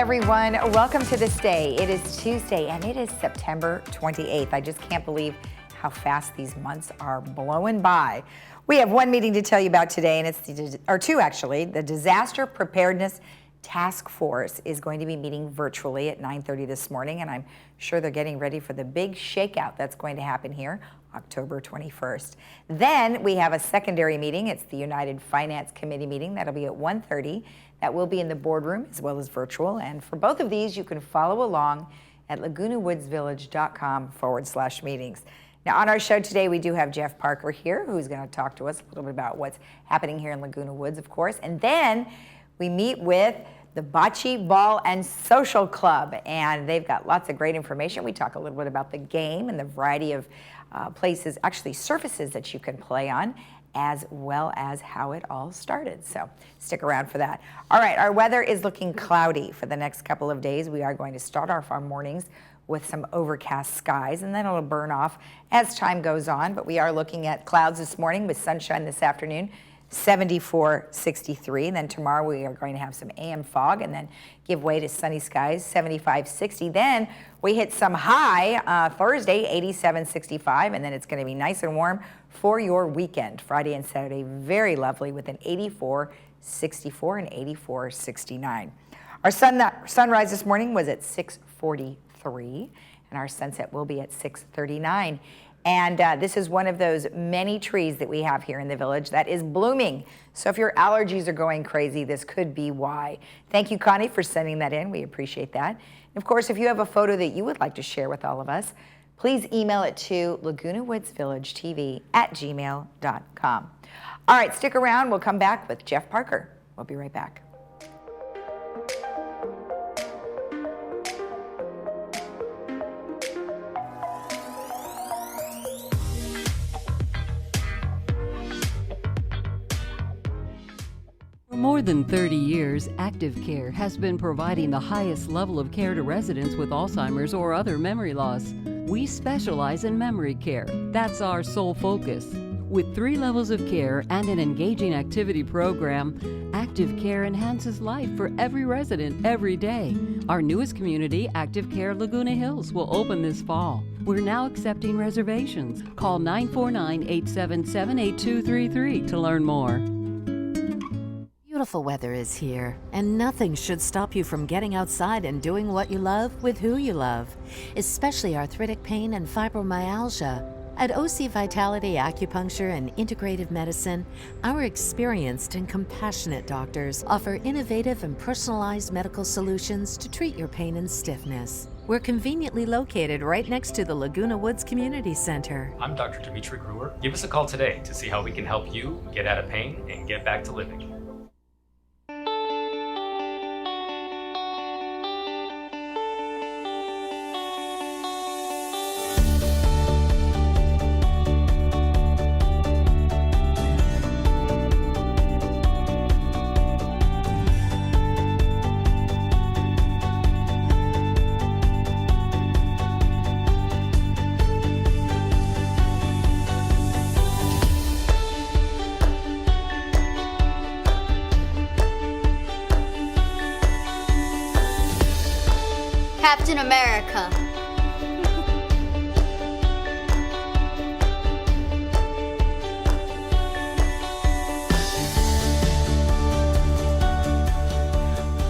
everyone. Welcome to ThisDay. It is Tuesday and it is September 28th. I just can't believe how fast these months are blowing by. We have one meeting to tell you about today, and it's two actually. The Disaster Preparedness Task Force is going to be meeting virtually at 9:30 this morning, and I'm sure they're getting ready for the big shakeout that's going to happen here October 21st. Then we have a secondary meeting. It's the United Finance Committee meeting. That'll be at 1:30. That will be in the boardroom as well as virtual. And for both of these, you can follow along at lagunawoodsvillage.com/meetings. Now, on our show today, we do have Jeff Parker here, who's going to talk to us a little bit about what's happening here in Laguna Woods, of course. And then we meet with the Bocce Ball and Social Club, and they've got lots of great information. We talk a little bit about the game and the variety of places, actually surfaces that you can play on, as well as how it all started. So stick around for that. All right, our weather is looking cloudy for the next couple of days. We are going to start off our mornings with some overcast skies, and then it'll burn off as time goes on. But we are looking at clouds this morning with sunshine this afternoon, 74, 63. And then tomorrow we are going to have some AM fog and then give way to sunny skies, 75, 60. Then we hit some high Thursday, 87, 65, and then it's going to be nice and warm for your weekend, Friday and Saturday. Very lovely with an 84, 64 and 84, 69. Our sunrise this morning was at 6:43, and our sunset will be at 6:39. And this is one of those many trees that we have here in the village that is blooming. So if your allergies are going crazy, this could be why. Thank you, Connie, for sending that in. We appreciate that. And of course, if you have a photo that you would like to share with all of us, please email it to lagunawoodsvillagetv@gmail.com. All right, stick around. We'll come back with Jeff Parker. We'll be right back. For more than 30 years, Active Care has been providing the highest level of care to residents with Alzheimer's or other memory loss. We specialize in memory care. That's our sole focus. With 3 levels of care and an engaging activity program, Active Care enhances life for every resident every day. Our newest community, Active Care Laguna Hills, will open this fall. We're now accepting reservations. Call 949-877-8233 to learn more. Beautiful weather is here, and nothing should stop you from getting outside and doing what you love with who you love, especially arthritic pain and fibromyalgia. At OC Vitality Acupuncture and Integrative Medicine, our experienced and compassionate doctors offer innovative and personalized medical solutions to treat your pain and stiffness. We're conveniently located right next to the Laguna Woods Community Center. I'm Dr. Dimitri Gruer. Give us a call today to see how we can help you get out of pain and get back to living. Captain America.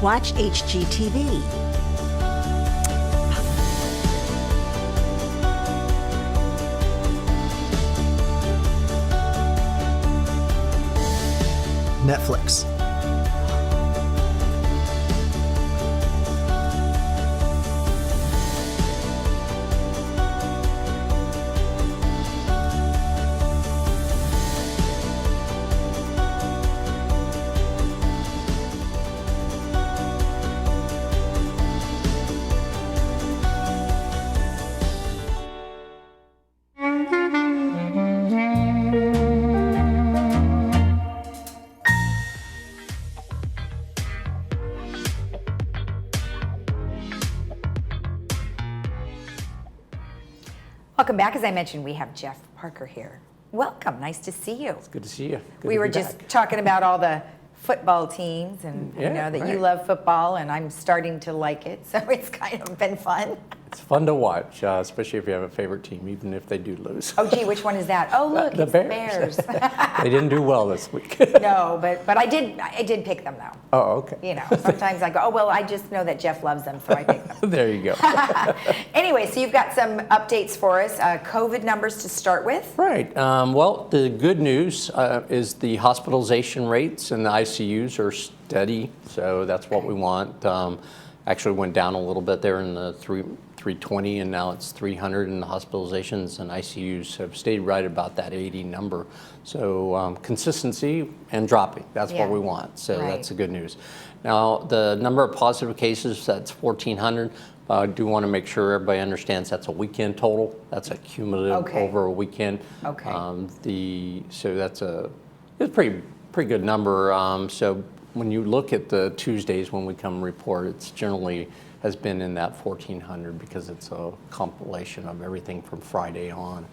Watch HGTV. Netflix. Welcome back. As I mentioned, we have Jeff Parker here. Welcome. Nice to see you. It's good to see you. Good we to were be just back. talking about all the football teams, and I Yeah, know that you right. love football, and I'm starting to like it, so it's kind of been fun. It's fun to watch, especially if you have a favorite team, even if they do lose. Oh, gee, which one is that? Oh, look, The it's Bears. the Bears. They didn't do well this week. No, but I did pick them, though. Oh, okay. You know, sometimes I go, oh, well, I just know that Jeff loves them, so I pick them. There you go. Anyway, so you've got some updates for us, COVID numbers to start with. Right. Well, the good news is the hospitalization rates and the ICUs are steady, so that's what we want. Actually went down a little bit there in the 320, and now it's 300, and the hospitalizations and ICUs have stayed right about that 80 number. So consistency and dropping, that's Yeah. what we want. So Right. that's the good news. Now, the number of positive cases, that's 1,400. I do want to make sure everybody understands that's a weekend total. That's a cumulative Okay. over a weekend. Okay. So that's it's a pretty good number. So when you look at the Tuesdays when we come report, it's generally has been in that 1,400 because it's a compilation of everything from Friday on.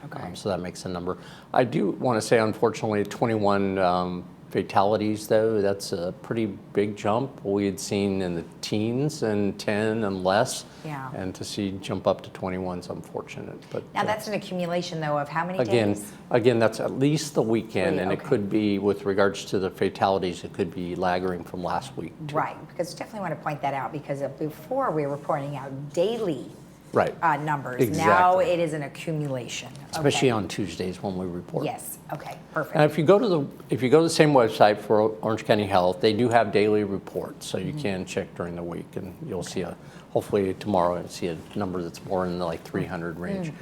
Okay. So that makes a number. I do want to say, unfortunately, 21 fatalities, though. That's a pretty big jump. We had seen in the teens and 10 and less. Yeah. And to see jump up to 21 is unfortunate. But Now, that's an accumulation, though, of how many Again, days? again, that's at least the weekend, and it Okay. could be, with regards to the fatalities, it could be lagging from last week, too. Right, because definitely want to point that out, because before we were pointing out daily Right. numbers. Exactly. Now it is an accumulation. Especially Okay. on Tuesdays when we report. Yes, okay, perfect. And if you go to the same website for Orange County Health, they do have daily reports, so you can check during the week, and you'll see hopefully tomorrow, you'll see a number that's more in the 300 range.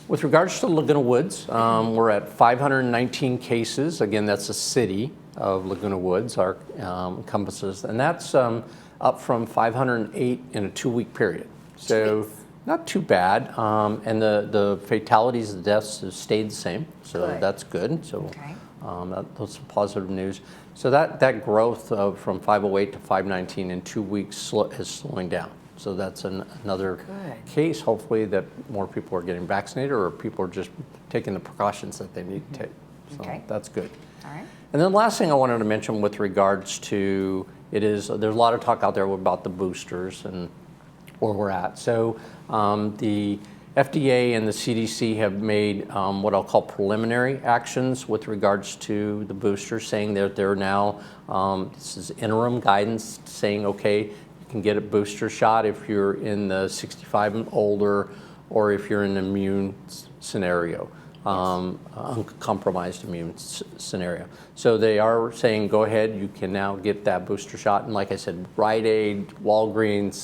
With regards to Laguna Woods, we're at 519 cases. Again, that's the city of Laguna Woods, our encompasses, and that's up from 508 in a 2-week period. So weeks. not too bad. And the fatalities, the deaths have stayed the same, so Good. that's good. So Okay. that's positive news. So that growth from 508 to 519 in 2 weeks is slowing down. So that's another Good. case, hopefully, that more people are getting vaccinated or people are just taking the precautions that they need to take. So Okay. that's good. All right. And then the last thing I wanted to mention with regards to there's a lot of talk out there about the boosters and where we're at. So the FDA and the CDC have made what I'll call preliminary actions with regards to the boosters, saying that they're now, this is interim guidance, saying, okay, you can get a booster shot if you're in the 65 and older, or if you're in an immune scenario. Uncompromised immune scenario. So they are saying, go ahead, you can now get that booster shot. And like I said, Rite Aid, Walgreens,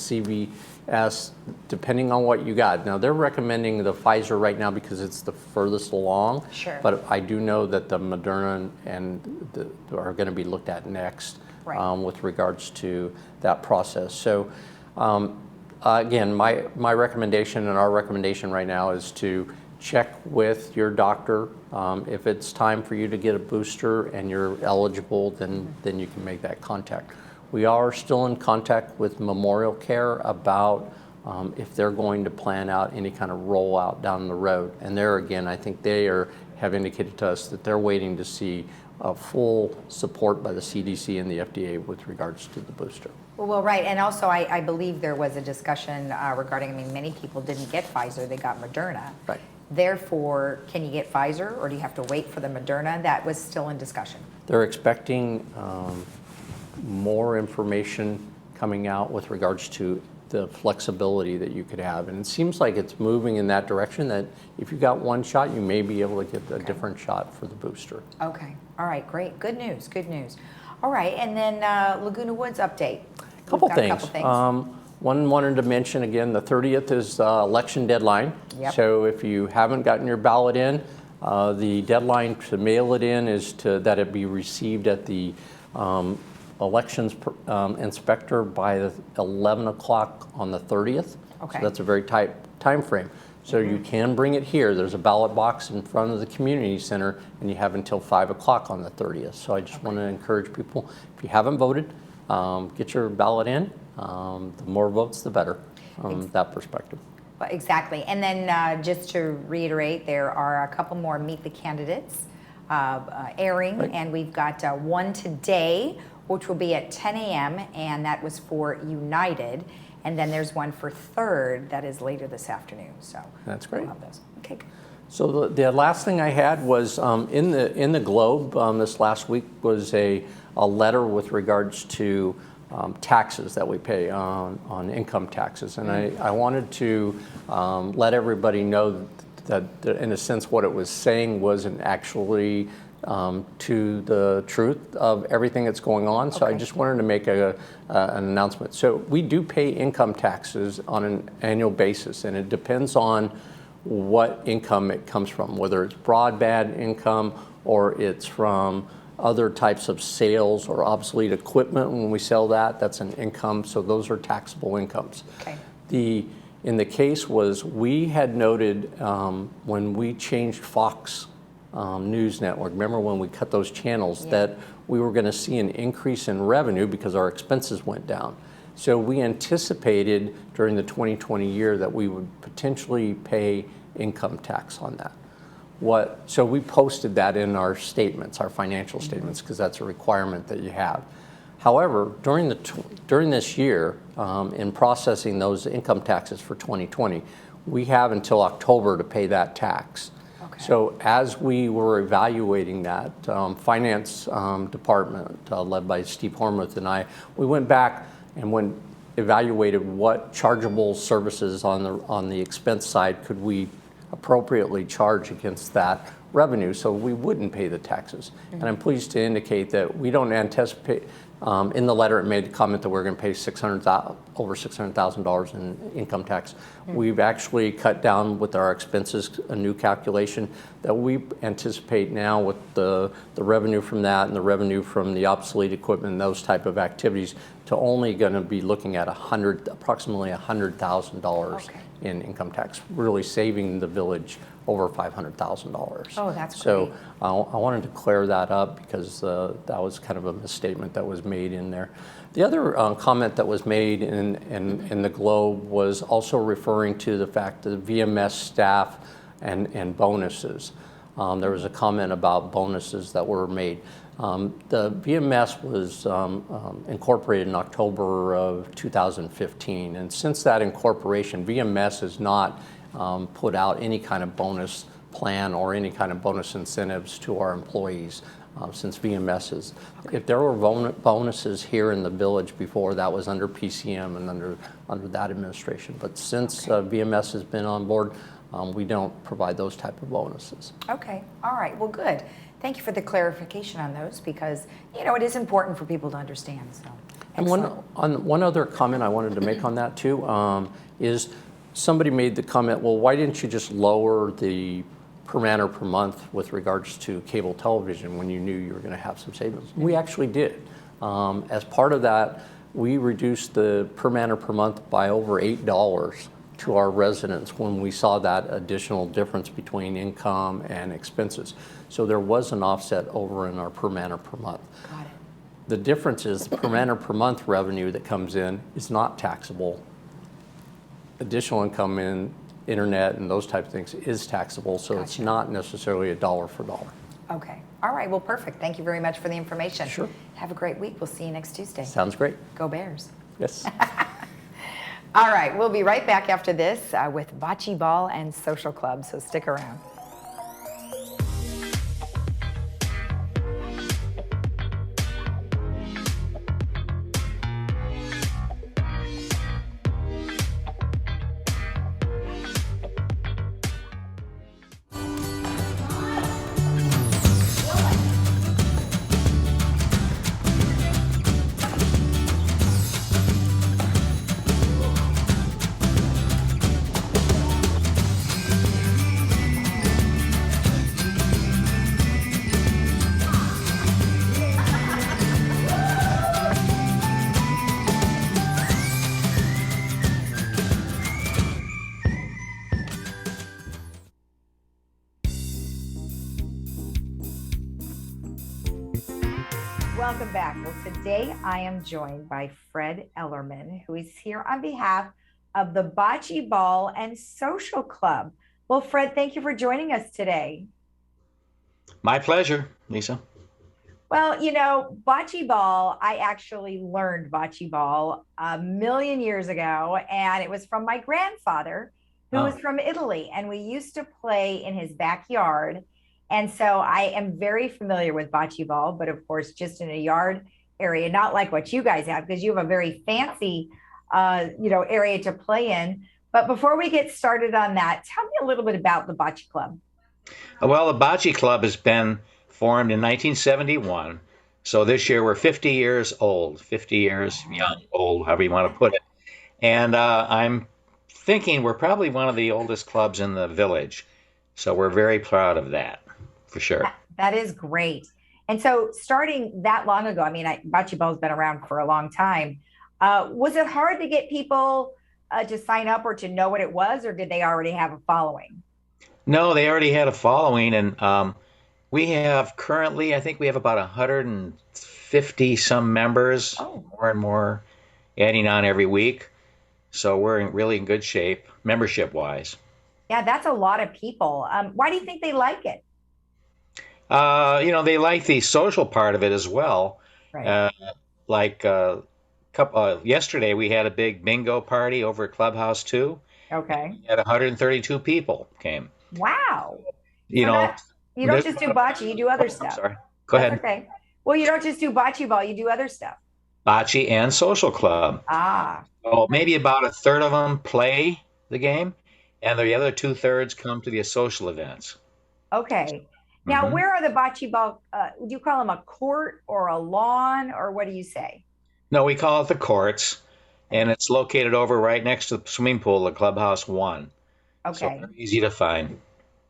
CVS, depending on what you got. Now they're recommending the Pfizer right now because it's the furthest along. Sure. But I do know that the Moderna are going to be looked at next, Right. with regards to that process. So again, my recommendation and our recommendation right now is to check with your doctor. If it's time for you to get a booster and you're eligible, then you can make that contact. We are still in contact with Memorial Care about if they're going to plan out any kind of rollout down the road. And there again, I think they have indicated to us that they're waiting to see full support by the CDC and the FDA with regards to the booster. Well, right, and also I believe there was a discussion regarding, many people didn't get Pfizer, they got Moderna. Right. Therefore, can you get Pfizer, or do you have to wait for the Moderna? That was still in discussion. They're expecting more information coming out with regards to the flexibility that you could have. And it seems like it's moving in that direction, that if you got one shot, you may be able to get a different shot for the booster. Okay, all right, great, good news, good news. All right, and then Laguna Woods update. Couple We've got things. A couple things. One wanted to mention again, the 30th is election deadline. Yep. So if you haven't gotten your ballot in, the deadline to mail it in is that it be received at the elections inspector by 11 o'clock on the 30th. Okay. So that's a very tight time frame. So you can bring it here. There's a ballot box in front of the community center, and you have until 5 o'clock on the 30th. So I just want to encourage people, if you haven't voted, get your ballot in. The more votes, the better from that perspective. Well, exactly, and then just to reiterate, there are a couple more Meet the Candidates airing, Right. and we've got one today, which will be at 10 a.m., and that was for United. And then there's one for Third that is later this afternoon. So That's great. we'll have those. Okay. So the last thing I had was in the Globe this last week was a letter with regards to taxes that we pay on income taxes, and I wanted to let everybody know that in a sense what it was saying wasn't actually to the truth of everything that's going on. So I just wanted to make an announcement. So we do pay income taxes on an annual basis, and it depends on what income it comes from, whether it's broadband income or it's from other types of sales or obsolete equipment. When we sell that, that's an income. So those are taxable incomes. Okay. In the case was we had noted when we changed Fox News Network, remember when we cut those channels, that we were going to see an increase in revenue because our expenses went down. So we anticipated during the 2020 year that we would potentially pay income tax on that. So we posted that in our statements, our financial statements, because that's a requirement that you have. However, during this year, in processing those income taxes for 2020, we have until October to pay that tax. Okay. So as we were evaluating that, finance department led by Steve Hormuth and I, we went back and evaluated what chargeable services on the expense side could we appropriately charge against that revenue so we wouldn't pay the taxes. And I'm pleased to indicate that we don't anticipate, in the letter it made the comment that we're going to pay over $600,000 in income tax. We've actually cut down with our expenses a new calculation that we anticipate now with the revenue from that and the revenue from the obsolete equipment and those type of activities to only going to be looking at approximately $100,000 in income tax, really saving the village over $500,000. Oh, that's so great. I wanted to clear that up because that was kind of a misstatement that was made in there. The other comment that was made in the Globe was also referring to the fact that VMS staff and bonuses. There was a comment about bonuses that were made. The VMS was incorporated in October of 2015, and since that incorporation, VMS has not put out any kind of bonus plan or any kind of bonus incentives to our employees since VMS's. If there were bonuses here in the village before, that was under PCM and under that administration. But since VMS has been on board, we don't provide those type of bonuses. Okay. All right. Well, good. Thank you for the clarification on those because, it is important for people to understand. So, and one other comment I wanted to make on that too is somebody made the comment, well, why didn't you just lower the per man or per month with regards to cable television when you knew you were going to have some savings? We actually did. As part of that, we reduced the per man or per month by over $8 to our residents when we saw that additional difference between income and expenses. So there was an offset over in our per man or per month. Got it. The difference is the per man or per month revenue that comes in is not taxable. Additional income in internet and those type of things is taxable, so it's not necessarily a dollar for dollar. Okay. All right. Well, perfect. Thank you very much for the information. Sure. Have a great week. We'll see you next Tuesday. Sounds great. Go Bears. Yes. All right. We'll be right back after this with Bocce Ball and Social Club, so stick around. Welcome back. Well, today I am joined by Fred Ellerman, who is here on behalf of the Bocce Ball and Social Club. Well, Fred, thank you for joining us today. My pleasure, Lisa. Well, you know, bocce ball, I actually learned bocce ball a million years ago, and it was from my grandfather, who was Oh, from Italy, and we used to play in his backyard. And so I am very familiar with bocce ball, but of course, just in a yard area, not like what you guys have, because you have a very fancy, area to play in. But before we get started on that, tell me a little bit about the bocce club. well, the Bocce Club has been formed in 1971. So this year we're 50 years old, 50 years Wow. young, old, however you want to put it. And I'm thinking we're probably one of the oldest clubs in the village. So we're very proud of that, for sure. That is great. And so, starting that long ago, I mean, bocce ball's been around for a long time. Was it hard to get people to sign up or to know what it was, or did they already have a following? No, they already had a following, and we have currently, I think we have about 150 some members, Oh, more and more adding on every week. So we're really in good shape, membership wise. yeah, that's a lot of people. Why do you think they like it? They like the social part of it as well. Right. Uh, like yesterday, we had a big bingo party over at Clubhouse 2. Okay. We had 132 people came. Wow. You So know, not you don't there's, just do bocce, you do other I'm stuff. sorry. Go That's ahead. okay. Well, you don't just do bocce ball, you do other stuff. Bocce and social club. Ah, So maybe about a third of them play the game, and the other two-thirds come to the social events. okay. Now, hmm where are the bocce ball? Do you call them a court or a lawn, or what do you say? No, we call it the courts, Okay. and it's located over right next to the swimming pool, the Clubhouse 1. So Okay. very easy to find.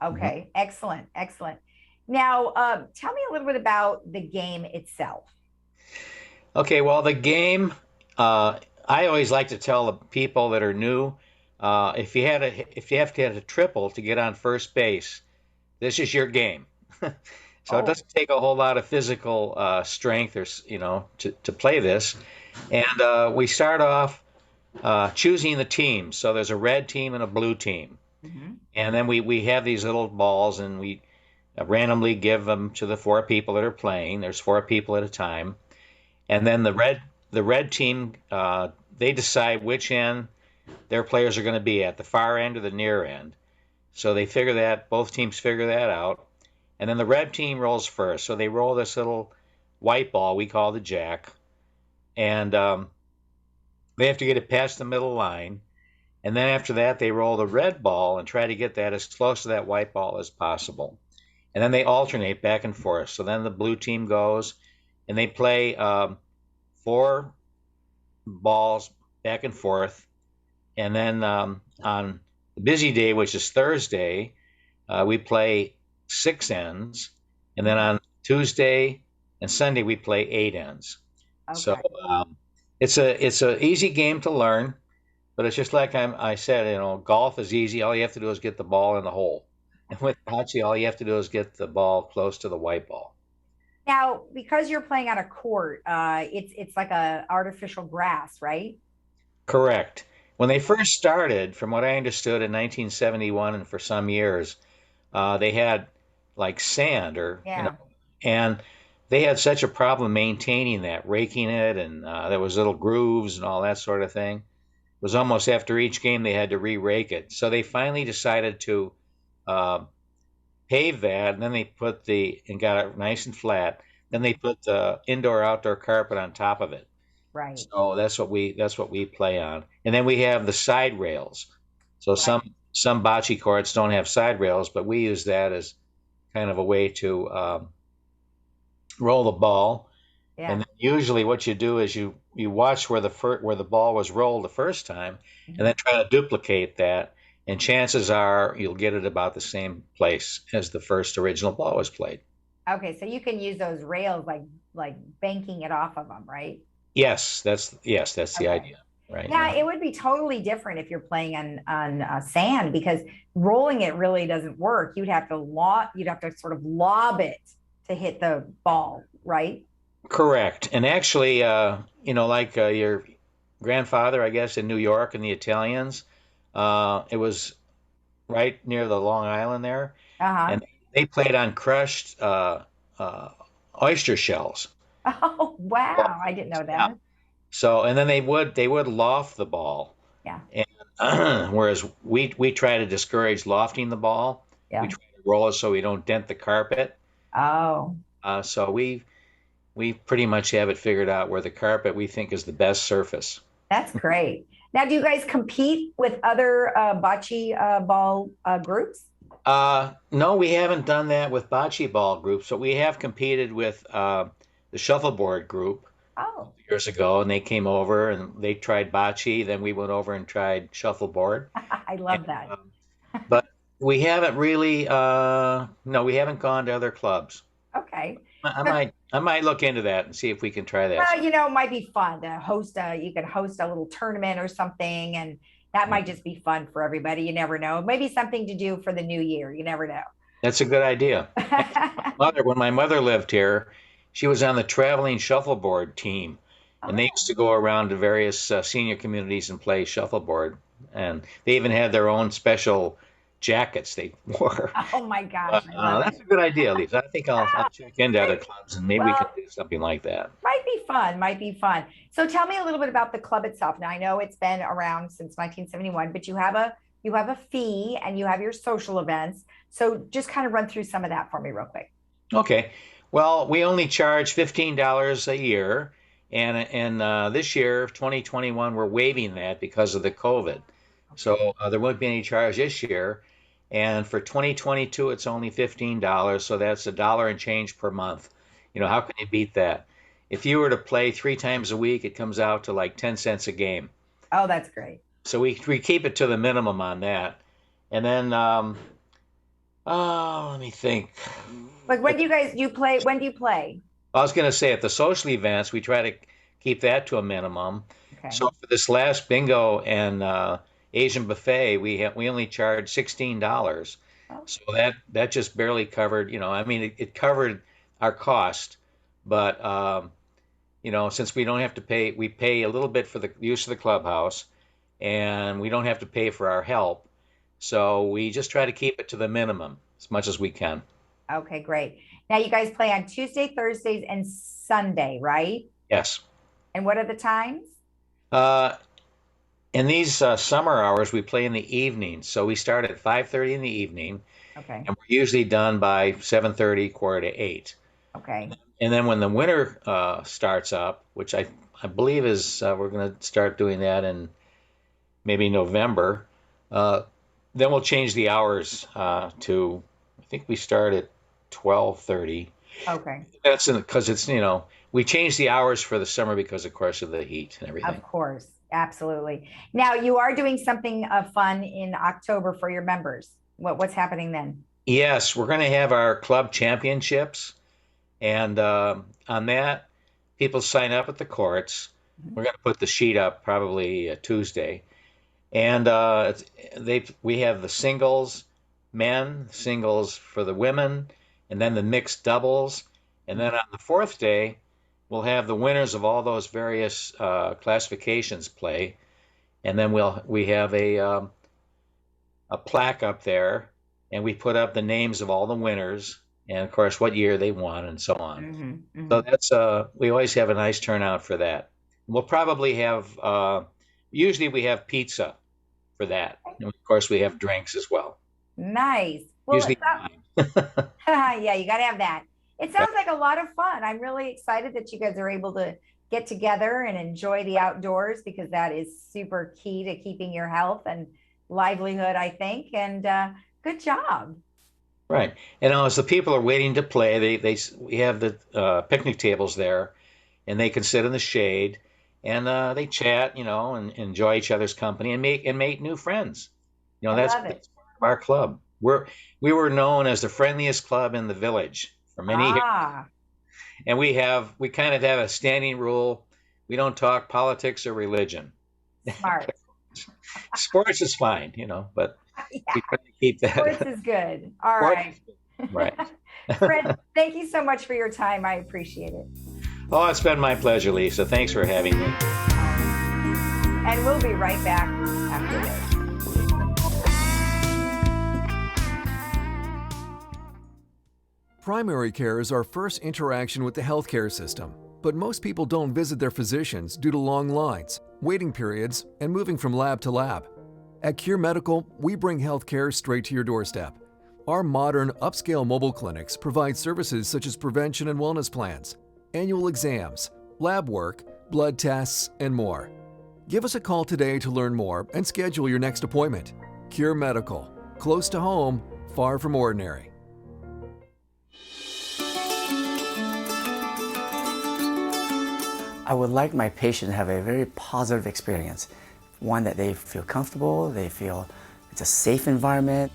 Mhm. Okay. Excellent. Excellent. Now, tell me a little bit about the game itself. Okay, well, the game, I always like to tell the people that are new, if you have to hit a triple to get on first base, this is your game. So it Oh, doesn't take a whole lot of physical strength or to play this. And we start off choosing the teams. So there's a red team and a blue team. mhm. And then we have these little balls and we randomly give them to the four people that are playing. There's four people at a time. And then the red team, they decide which end their players are going to be at, the far end or the near end. So both teams figure that out. And then the red team rolls first. So they roll this little white ball we call the jack. And they have to get it past the middle line. And then after that, they roll the red ball and try to get that as close to that white ball as possible. And then they alternate back and forth. So then the blue team goes and they play four balls back and forth. And then on the busy day, which is Thursday, we play six ends. And then on Tuesday and Sunday, we play eight ends. So Okay. it's a easy game to learn, but it's just like I said, golf is easy. All you have to do is get the ball in the hole. And with bocce, all you have to do is get the ball close to the white ball. Now, because you're playing on a court, it's like a artificial grass, right? Correct. When they first started, from what I understood in 1971 and for some years, they had like sand Yeah. and they had such a problem maintaining that, raking it, and there was little grooves and all that sort of thing. It was almost after each game they had to re-rake it. So they finally decided to uh, pave that, and then and got it nice and flat. Then they put the indoor-outdoor carpet on top of it. Right. So that's what we play on. And then we have the side rails. So Right. some bocce courts don't have side rails, but we use that as kind of a way to roll the ball. And Yeah. then usually what you do is you watch where the ball was rolled the first time, and Mhm. then try to duplicate that. And chances are you'll get it about the same place as the first original ball was played. Okay, so you can use those rails like banking it off of them, right? Yes, that's the Okay. idea. Right. Yeah, it would be totally different if you're playing on sand because rolling it really doesn't work. You'd have to sort of lob it to hit the ball, right? Correct. And actually, like your grandfather, I guess, in New York and the Italians, it was right near the Long Island there. Uh-huh. And they played on crushed oyster shells. Oh, wow. I didn't know Yeah. that. So, and then they would loft the ball. Yeah. And whereas we try to discourage lofting the ball, we Yeah. try to roll it so we don't dent the carpet. Oh, So we pretty much have it figured out where the carpet we think is the best surface. that's great. Now, do you guys compete with other bocce ball groups? No, we haven't done that with bocce ball groups, but we have competed with the shuffleboard group Oh, years ago, and they came over and they tried bocce. Then we went over and tried shuffleboard. I love that. But we haven't really, no, we haven't gone to other clubs. Okay. I might look into that and see if we can try that. Well, it might be fun to host you could host a little tournament or something, and that might just be fun for everybody. You never know. Maybe something to do for the new year. You never know. That's a good idea. When my mother lived here, she was on the traveling shuffleboard team, and they used to go around to various senior communities and play shuffleboard. And they even had their own special jackets they wore. Oh my gosh, I love That's it. a good idea, Lisa. I think I'll check into other clubs and maybe we can do something like that. Might be fun. Might be fun. So tell me a little bit about the club itself. Now I know it's been around since 1971, but you have a fee and you have your social events. So just kind of run through some of that for me real quick. Okay. Well, we only charge $15 a year, and this year, 2021, we're waiving that because of the COVID. So there won't be any charge this year. And for 2022, it's only $15. So that's $1 and change per month. How can you beat that? If you were to play 3 times a week, it comes out to like 10 cents a game. Oh, that's great. So we keep it to the minimum on that. And then, let me think. Like when do you play? When do you play? I was going to say at the social events, we try to keep that to a minimum. Okay. So for this last bingo and Asian buffet, we only charged $16. Oh. So that just barely covered, it covered our cost, but since we don't have to pay, we pay a little bit for the use of the clubhouse, and we don't have to pay for our help. So we just try to keep it to the minimum as much as we can. Okay, great. Now you guys play on Tuesday, Thursdays, and Sunday, right? Yes. And what are the times? In these summer hours, we play in the evening. So we start at 5:30 in the evening, Okay. and we're usually done by 7:30, quarter to 8. Okay. And then when the winter starts up, which I believe is we're going to start doing that in maybe November, then we'll change the hours to, I think we start at 12:30. Okay. That's because it's, we change the hours for the summer because, of course, of the heat and everything. Of course. Absolutely. Now you are doing something fun in October for your members. What's happening then? Yes, we're going to have our club championships. And on that, people sign up at the courts. We're going to put the sheet up probably Tuesday. And we have the singles, men, singles for the women, and then the mixed doubles. And then on the 4th day, we'll have the winners of all those various classifications play. And then we have a plaque up there, and we put up the names of all the winners and, of course, what year they won and so on. Mm-hmm, mm-hmm. So that's we always have a nice turnout for that. We'll probably have usually we have pizza for that. And of course, we have drinks as well. Nice. Well, Usually yeah, you got to have that. It sounds like a lot of fun. I'm really excited that you guys are able to get together and enjoy the outdoors, because that is super key to keeping your health and livelihood, I think. And good job. Right. And as the people are waiting to play, we have the picnic tables there, and they can sit in the shade, and they chat, and enjoy each other's company and make new friends. That's part of our club. We were known as the friendliest club in the village for many years. And we kind of have a standing rule: we don't talk politics or religion. Smart. Sports is fine, but Yeah. we try to keep that. Sports is good. All right. Right. Fred, thank you so much for your time. I appreciate it. Oh, it's been my pleasure, Lisa. Thanks for having me. And we'll be right back after this. Primary care is our first interaction with the healthcare system, but most people don't visit their physicians due to long lines, waiting periods, and moving from lab to lab. At Cure Medical, we bring healthcare straight to your doorstep. Our modern, upscale mobile clinics provide services such as prevention and wellness plans, annual exams, lab work, blood tests, and more. Give us a call today to learn more and schedule your next appointment. Cure Medical, close to home, far from ordinary. I would like my patient to have a very positive experience, one that they feel comfortable, they feel it's a safe environment.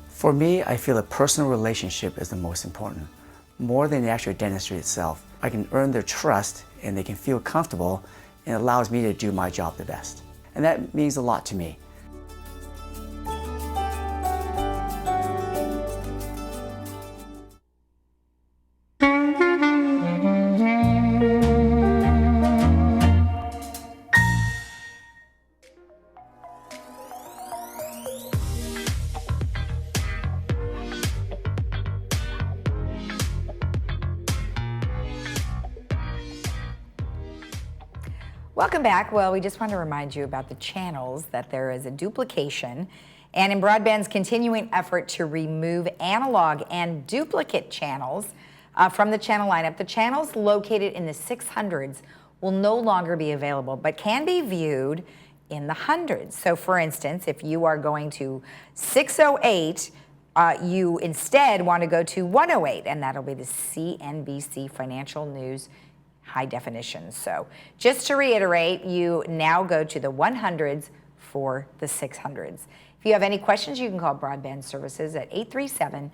For me, I feel a personal relationship is the most important, more than the actual dentistry itself. I can earn their trust and they can feel comfortable, and it allows me to do my job the best. And that means a lot to me. Welcome back. Well, we just want to remind you about the channels, that there is a duplication, and in broadband's continuing effort to remove analog and duplicate channels from the channel lineup, the channels located in the 600s will no longer be available, but can be viewed in the hundreds. So for instance, if you are going to 608, you instead want to go to 108, and that'll be the CNBC Financial News high definition. So just to reiterate, you now go to the 100s for the 600s. If you have any questions, you can call Broadband Services at 837-2670.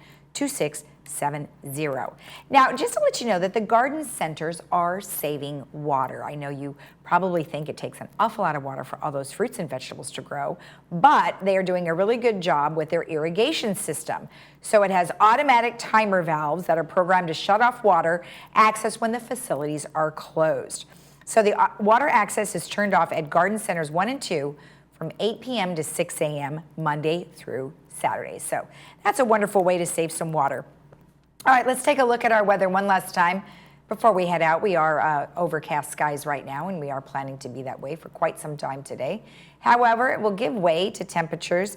Now, just to let you know that the garden centers are saving water. I know you probably think it takes an awful lot of water for all those fruits and vegetables to grow, but they are doing a really good job with their irrigation system. So it has automatic timer valves that are programmed to shut off water access when the facilities are closed. So the water access is turned off at garden centers 1 and 2 from 8 p.m. to 6 a.m. Monday through Saturday. So that's a wonderful way to save some water. All right, let's take a look at our weather one last time before we head out. We are overcast skies right now, and we are planning to be that way for quite some time today. However, it will give way to temperatures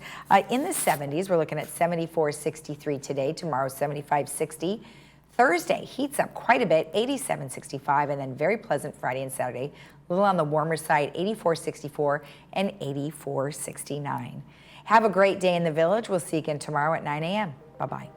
in the 70s. We're looking at 74-63 today, tomorrow 75-60. Thursday heats up quite a bit, 87-65, and then very pleasant Friday and Saturday, a little on the warmer side, 84-64 and 84-69. Have a great day in the village. We'll see you again tomorrow at 9 a.m. Bye-bye.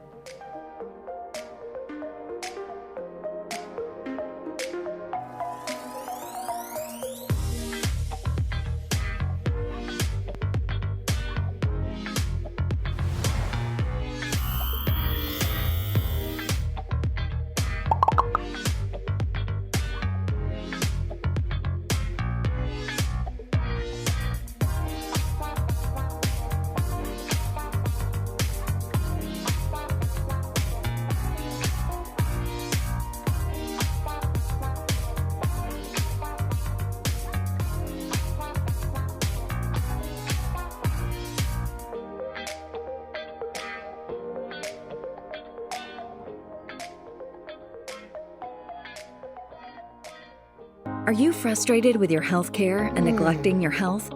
Are you frustrated with your health care and neglecting your health?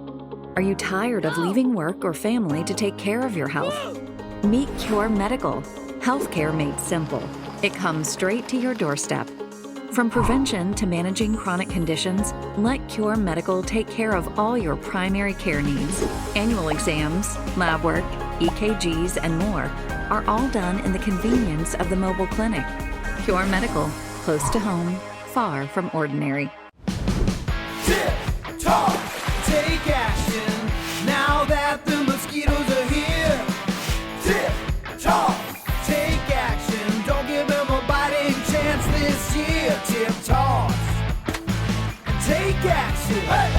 Are you tired of leaving work or family to take care of your health? Meet Cure Medical. Healthcare made simple. It comes straight to your doorstep. From prevention to managing chronic conditions, let Cure Medical take care of all your primary care needs. Annual exams, lab work, EKGs, and more are all done in the convenience of the mobile clinic. Cure Medical, close to home, far from ordinary. Tip, talk, take action, now that the mosquitoes are here. Tip, talk, take action, don't give them a biting chance this year. Tip, talk, and take action. Hey!